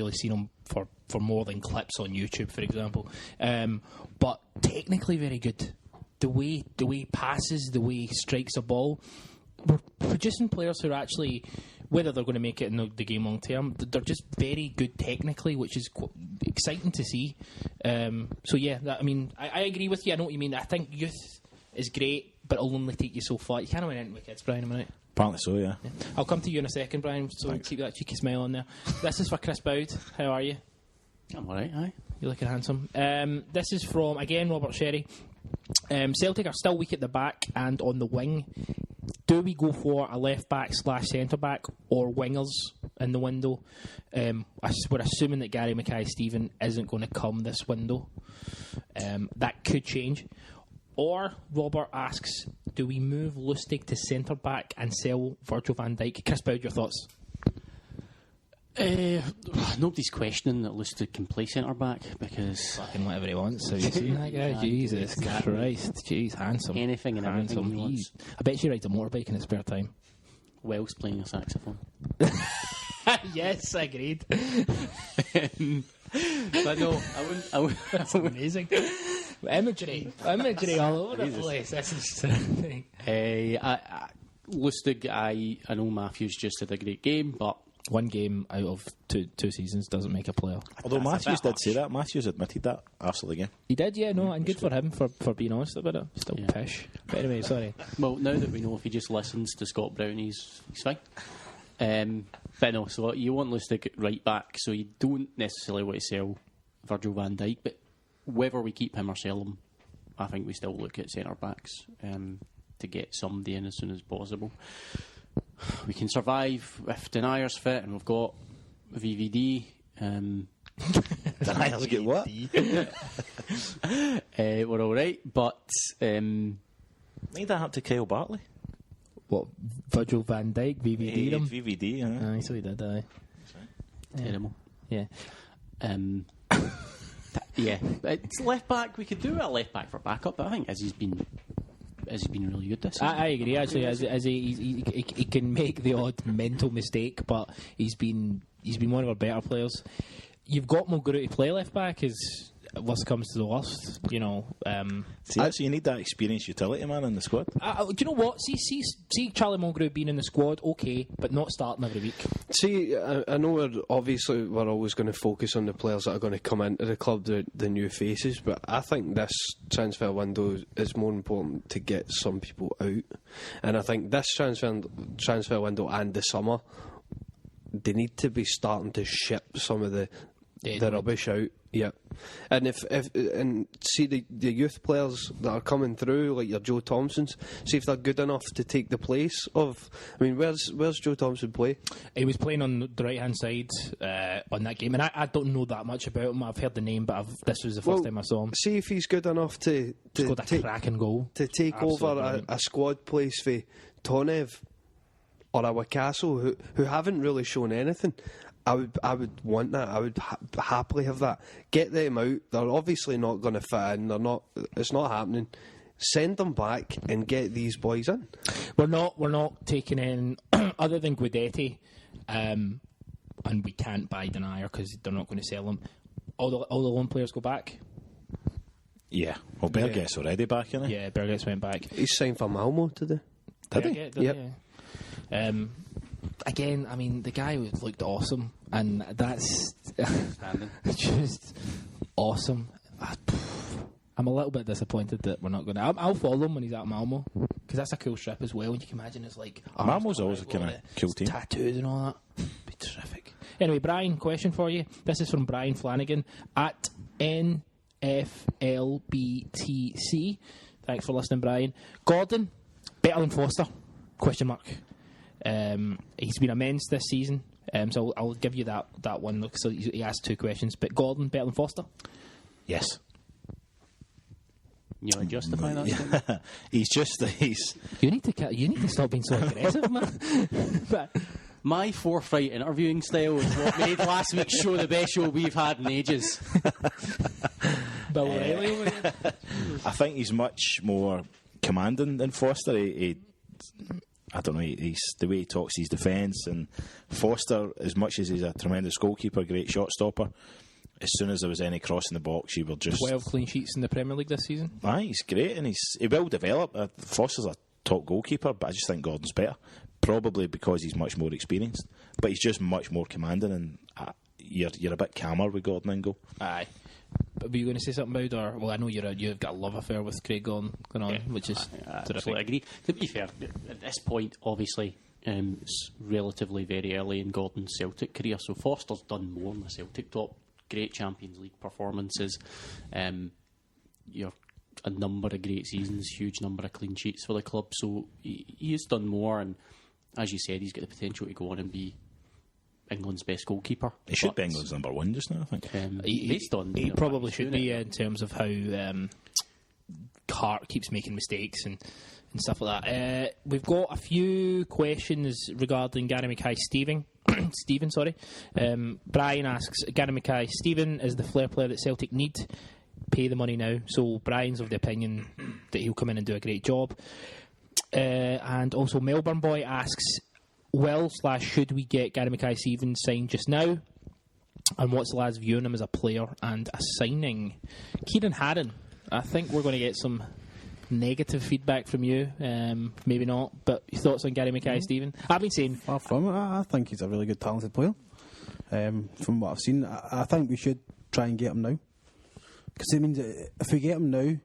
really seen him for more than clips on YouTube, for example. But technically very good. The way he passes, the way he strikes a ball. We're producing players who are actually, whether they're going to make it in the game long term, they're just very good technically, which is exciting to see. So yeah, I agree with you. I know what you mean. I think youth is great, but it'll only take you so far. You can't win anything with kids, Brian, am I right? Apparently so, yeah. I'll come to you in a second, Brian, so Thanks. Keep that cheeky smile on there. This is for Chris Boud. How are you? I'm alright, aye. You're looking handsome. This is from, again, Robert Sherry. Celtic are still weak at the back and on the wing. Do we go for a left-back / centre-back or wingers in the window? We're assuming that Gary Mackay-Steven isn't going to come this window. That could change. Or, Robert asks, do we move Lustig to centre-back and sell Virgil van Dijk? Chris Boud, your thoughts? Nobody's questioning that Lustig can play centre-back because... Fucking whatever he wants. Have you seen that guy? Jesus Christ. Jeez, handsome. Anything and everything he wants. I bet she rides a motorbike in his spare time. Wells playing a saxophone. Yes, agreed. But no, I wouldn't. That's amazing. Imagery all over the place. This is terrifying. Lustig, I know Matthews just had a great game, but one game out of two seasons doesn't make a player. Although Matthews did say that. Matthews admitted that after the game. He did, yeah, no, and good for him for being honest about it. Still pish. But anyway, sorry. Well, now that we know if he just listens to Scott Brown, he's fine. But no, so you want Lustig right back, so you don't necessarily want to sell Virgil van Dijk, but whether we keep him or sell him, I think we still look at centre-backs to get somebody in as soon as possible. We can survive if Denier's fit and we've got VVD. Denier's get what? We're alright, but... Made that happen to Kyle Bartley. What, Virgil van Dijk, VVD them? VVD, yeah. Aye, so he did, aye. Terrible. Yeah. Yeah, it's left back. We could do a left back for backup, but I think Izzy's been really good this season. I agree. Actually, as he can make the odd mental mistake, but he's been one of our better players. You've got Mulgrew to play left back. Is worst comes to the worst, you know. So you need that experienced utility man in the squad. Do you know what? See Charlie Mulgrew being in the squad, okay, but not starting every week. See, I know we're always going to focus on the players that are going to come into the club, the new faces, but I think this transfer window is more important to get some people out. And I think this transfer window and the summer, they need to be starting to ship some of the rubbish out. Yeah, and if see the youth players that are coming through, like your Joe Thompsons, see if they're good enough to take the place of. I mean, where's Joe Thompson play? He was playing on the right hand side on that game, and I don't know that much about him. I've heard the name, but this was the first time I saw him. See if he's good enough to scored a cracking goal to take over a squad place for Tonev or a Wakaso who haven't really shown anything. I would want that. I would happily have that. Get them out. They're obviously not going to fit in. They're not. It's not happening. Send them back and get these boys in. We're not taking in other than Guidetti, and we can't buy Denier because they're not going to sell them. All the loan players go back. Yeah. Well, Berget's already back, isn't he? Yeah, Berget's went back. He's signed for Malmo today. Did he? Yep. Yeah. Again, I mean, the guy looked awesome, and that's just awesome. I'm a little bit disappointed that we're not going to... I'll follow him when he's at Malmo, because that's a cool strip as well, and you can imagine it's like... Malmo's always a kind of cool team. Tattoos and all that. Be terrific. Anyway, Brian, question for you. This is from Brian Flanagan at NFLBTC. Thanks for listening, Brian. Gordon, better than Foster? Question mark. He's been immense this season, so I'll give you that one. So he asked two questions, but Gordon, better than Foster? Yes. You want to justify that statement? He's. You need to stop being so aggressive, man. But my forthright interviewing style is what made last week's show the best show we've had in ages. Bill O'Reilly over here. I think he's much more commanding than Foster. I don't know, he's the way he talks his defence. And Foster, as much as he's a tremendous goalkeeper, great shot stopper, as soon as there was any cross in the box, you were just 12 clean sheets in the Premier League this season. Aye, he's great, and he will develop. Foster's a top goalkeeper, but I just think Gordon's better. Probably because he's much more experienced, but he's just much more commanding, and you're a bit calmer with Gordon in goal. Aye. But were you going to say something about, or well, I know you've got a love affair with Craig going on, which is terrific. I agree. To be fair, at this point, obviously, it's relatively very early in Gordon's Celtic career, so Foster's done more in the Celtic top. Great Champions League performances. You're a number of great seasons, huge number of clean sheets for the club. So he has done more, and as you said, he's got the potential to go on and be England's best goalkeeper. He should be England's number one just now, I think. He probably should be in terms of how Hart keeps making mistakes and stuff like that. We've got a few questions regarding Gary Mackay-Steven. Brian asks, Gary Mackay-Steven is the flair player that Celtic need. Pay the money now. So Brian's of the opinion that he'll come in and do a great job. And also Melbourne Boy asks, should we get Gary Mackay-Steven signed just now? And what's the lads' view on him as a player and a signing? Ciaran Harran, I think we're going to get some negative feedback from you. Maybe not, but your thoughts on Gary Mackay-Steven? I've been saying... Far from it. I think he's a really good, talented player. From what I've seen, I think we should try and get him now. Because it means if we get him now,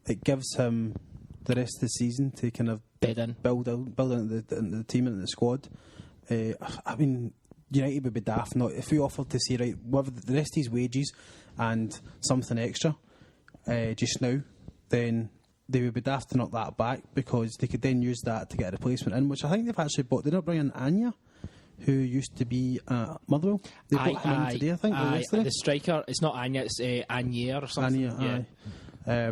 it gives him the rest of the season to kind of build into the team and the squad. I mean, United would be daft not if we offered to say, right, whatever the rest of his wages and something extra just now, then they would be daft to knock that back, because they could then use that to get a replacement in, which I think they've actually bought. They don't bring in Anya, who used to be Motherwell. They bought him in today, I think. The striker, it's not Anya, it's Anier or something. Anya, yeah.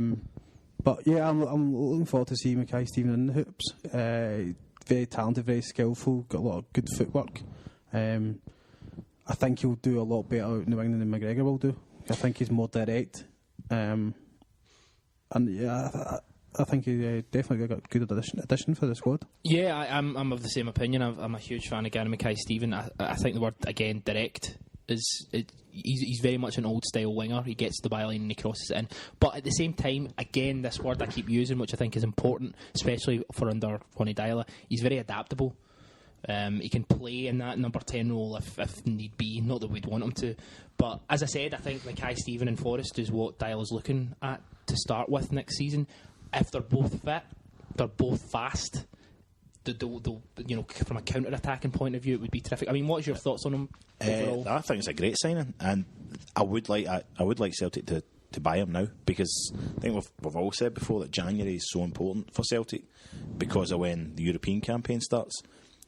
But yeah, I'm looking forward to seeing Mackay-Steven in the hoops. Very talented, very skillful, got a lot of good footwork. I think he'll do a lot better out in New England than McGregor will do. I think he's more direct. And yeah, I think he definitely got a good addition for the squad. Yeah, I'm of the same opinion. I'm a huge fan of Gary Mackay-Steven. I think the word, again, direct, he's very much an old style winger. He gets the byline and he crosses it in. But at the same time, again, this word I keep using, which I think is important, especially for under Ronnie Deila, he's very adaptable. He can play in that number 10 role if need be. Not that we'd want him to, but as I said, I think Mackay-Steven and Forrest is what Deila's looking at to start with next season. If they're both fit, they're both fast. They'll, from a counter-attacking point of view, it would be terrific. I mean, what's your thoughts on him overall? I think it's a great signing, and I would like Celtic to buy him now, because I think we've all said before that January is so important for Celtic because of when the European campaign starts.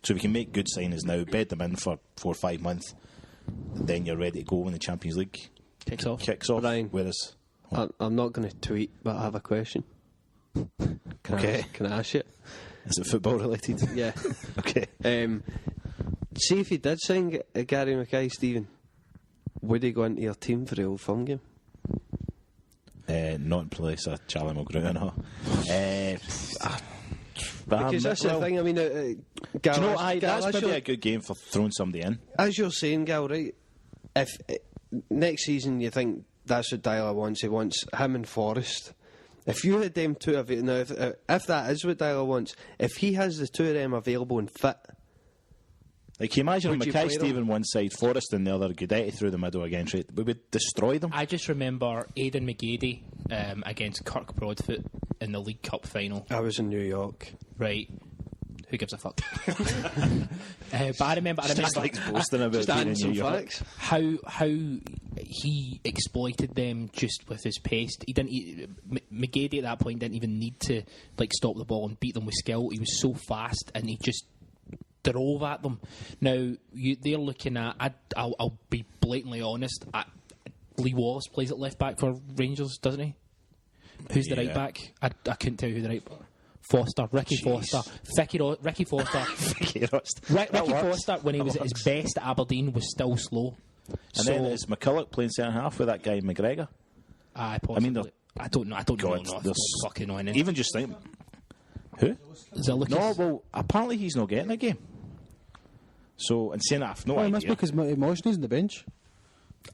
So we can make good signings now, bed them in for 4 or 5 months, then you're ready to go when the Champions League kicks off. Brian, whereas I'm not going to tweet, but I have a question. Can I ask it? Is it football related? Yeah. Okay. See, if he did sign Gary Mackay-Steven, would he go into your team for the Old Firm game? Not in place of Charlie Mulgrew, no. Because that's the thing. I mean, Gal, do you know, that's maybe a good game for throwing somebody in. As you're saying, Gal, right? If next season you think that's what Deila wants, he wants him and Forrest. If you had them two available, now if that is what Deila wants, if he has the two of them available and fit, like, can you imagine Mackay-Steven one side, Forrest in the other, Guidetti through the middle against it? We would destroy them. I just remember Aidan McGady against Kirk Broadfoot in the League Cup final. I was in New York. Right. Who gives a fuck? But I remember just like boasting about being in New York. How he exploited them just with his pace. McGady at that point didn't even need to stop the ball and beat them with skill. He was so fast and he just drove at them. Now they're looking at. I'll be blatantly honest. Lee Wallace plays at left back for Rangers, doesn't he? Who's the right back? I couldn't tell who the right back. Ricky Foster, Ricky Foster, Ricky Foster, when he was at his best at Aberdeen, was still slow. And then is McCulloch playing centre half with that guy McGregor? I mean, I don't know. God, Fucking annoying. Even just think, Who? Zillikis. No, well, apparently he's not getting a game. So, and saying that, I've no Well, it must be idea. because emotion isn't the bench.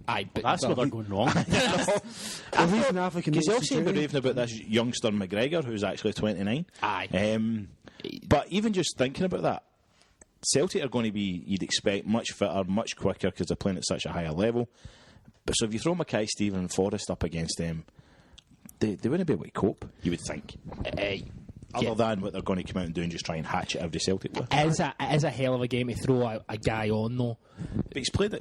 Aye, but That's where they're going wrong. Well, he's an African. Because they'll say Nation raving about this youngster McGregor, who's actually 29. Aye. But even just thinking about that, Celtic are going to be, you'd expect, much fitter, much quicker because they're playing at such a higher level. But so if you throw Mackay, Stephen and Forrest up against them, they wouldn't be able to cope, you would think. Other than what they're going to come out and do and just try and hatchet every Celtic player. It is a hell of a game to throw a guy on, though. But he's played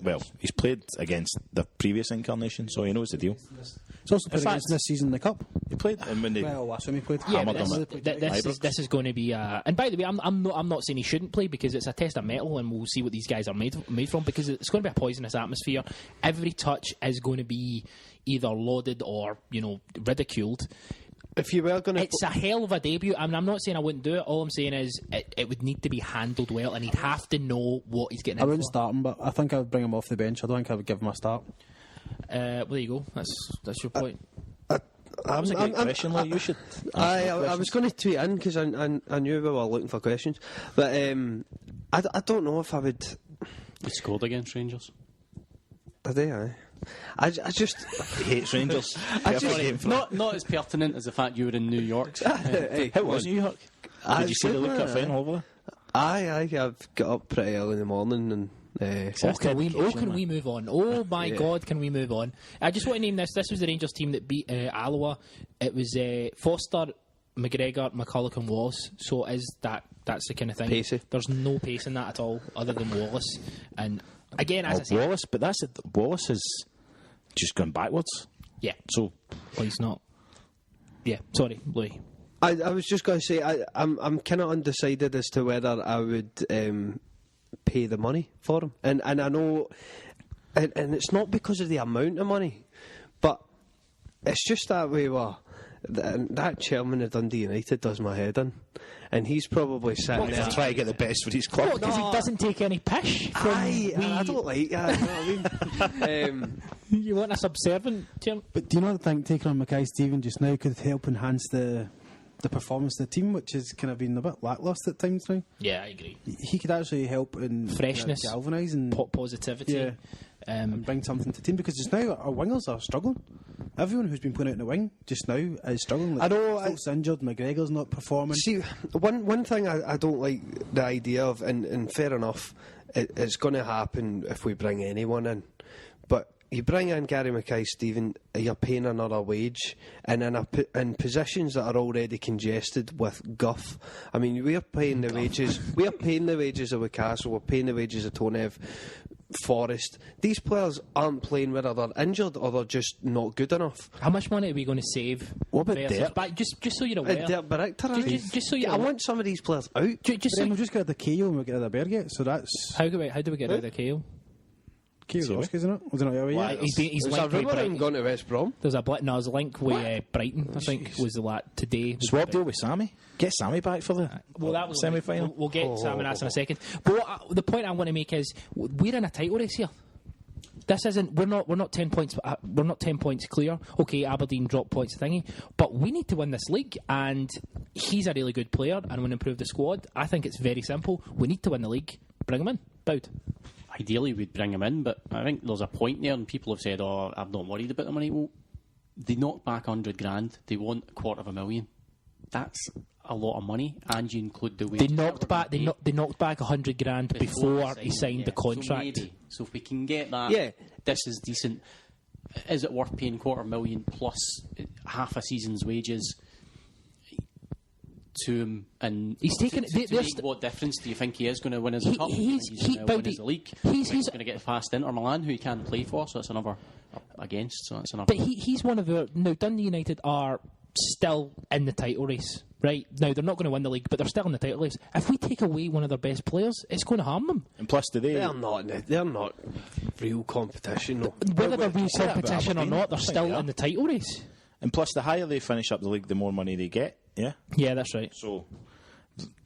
against the previous incarnation, so he knows the deal. He's also played In fact- against this season in the cup. He played, and when they Well, last time he played. Yeah, Hammered but them at this is going to be. And by the way, I'm not saying he shouldn't play because it's a test of metal, and we'll see what these guys are made from. Because it's going to be a poisonous atmosphere. Every touch is going to be either lauded or ridiculed. If you were going to, It's a hell of a debut. I mean, I'm not saying I wouldn't do it. All I'm saying is it would need to be handled well, and he'd have to know what he's getting I in wouldn't for. start him, but I think I would bring him off the bench. I don't think I would give him a start. Well, there you go. That's your point. That was a good question, Lee. You should. I was going to tweet in because I knew we were looking for questions, but I don't know if I would. He scored against Rangers. Did they? Aye. I just He hates Rangers. Perfect game for him. Not as pertinent as the fact you were in New York. Hey, How was New York? Did you see the look at final over there? I've got up pretty early in the morning and. Can we move on? Oh my God, can we move on? I just want to name this. This was the Rangers team that beat Alloa. It was Foster, McGregor, McCulloch and Wallace. So that's the kind of thing. Pacey. There's no pace in that at all, other than Wallace. And again, as I say, Wallace, but that's it. Wallace has just gone backwards. yeah. So Well, he's not. Yeah, sorry, Louis. I was just going to say I'm kind of undecided as to whether I would pay the money for him, and I know, and it's not because of the amount of money, but it's just that way. That chairman of Dundee United does my head in, and he's probably sitting there. try to get the best for his club. Because he doesn't take any pish. I don't like that. You know what I mean? You want a subservient, Jim? But do you not think taking on Mackay Stephen just now could help enhance the performance of the team, which has kind of been a bit lacklustre at times now? Yeah, I agree. He could actually help in Freshness, galvanise and positivity. Yeah. And bring something to the team, because just now our wingers are struggling. Everyone who's been put out in the wing just now is struggling. I know. Phil's injured, McGregor's not performing. See, one thing I don't like the idea of, and fair enough, it's going to happen if we bring anyone in, but you bring in Gary Mackay-Steven, you're paying another wage, and in positions that are already congested with guff. I mean, we're paying the wages. We're paying the wages of Castle. We're paying the wages of Tonev, Forrest. These players aren't playing whether they're injured or they're just not good enough. How much money are we going to save? What about versus Dirk? back? Just so you're aware. Just so you're I aware. want some of these players out. Just so Then we'll just get the KO and we'll get the Berget. So that's how do we get rid of the KO? KO's Oscar, isn't it? Was it not away yet? He's There's a linked with rumour of him Brighton. going to West Brom. There's a link with Brighton. I think was the today. Swap deal with Sammy. Get Sammy back for the Well, that was semi-final. We'll get Sam and that in a second. But the point I want to make is we're in a title race here. This isn't. We're not 10 points. We're not 10 points clear. Okay, Aberdeen dropped points thingy, but we need to win this league. And he's a really good player and will improve the squad. I think it's very simple. We need to win the league. Bring him in, Boud. Ideally, we'd bring him in, but I think there's a point there, and people have said, "Oh, I'm not worried about the money." Well, they knocked back $100,000. They want $250,000. That's a lot of money, and you include the wages. They knocked back $100,000 before he signed the contract. So if we can get that, this is decent. Is it worth paying $250,000 plus half a season's wages to him? And he's taken. to make what difference do you think he is going to win as a cup? He's going to win as a league. He's going to get past Inter Milan, who he can't play for. So it's another against. So it's another. But he's one of our. Now Dundee United are still in the title race, right? Now they're not going to win the league, but they're still in the title race. If we take away one of their best players, it's going to harm them. And plus, They're not real competition. No. Whether they're real say that about competition or Aberdeen. not, they're I think still they are. in the title race. And plus, the higher they finish up the league, the more money they get. Yeah. Yeah, that's right. So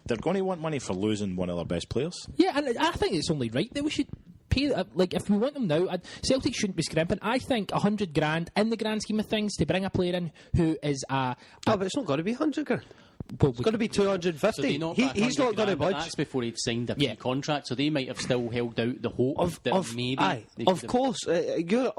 they're going to want money for losing one of their best players. Yeah, and I think it's only right that we should pay. Like, if we want them now, Celtic shouldn't be scrimping. I think $100,000 in the grand scheme of things to bring a player in who is but it's not got to be $100,000. It's going to be 250. So they knock back He's not going to 100 grand, but budge. That's before he'd signed a free contract, so they might have still held out the hope that maybe. Of course, you're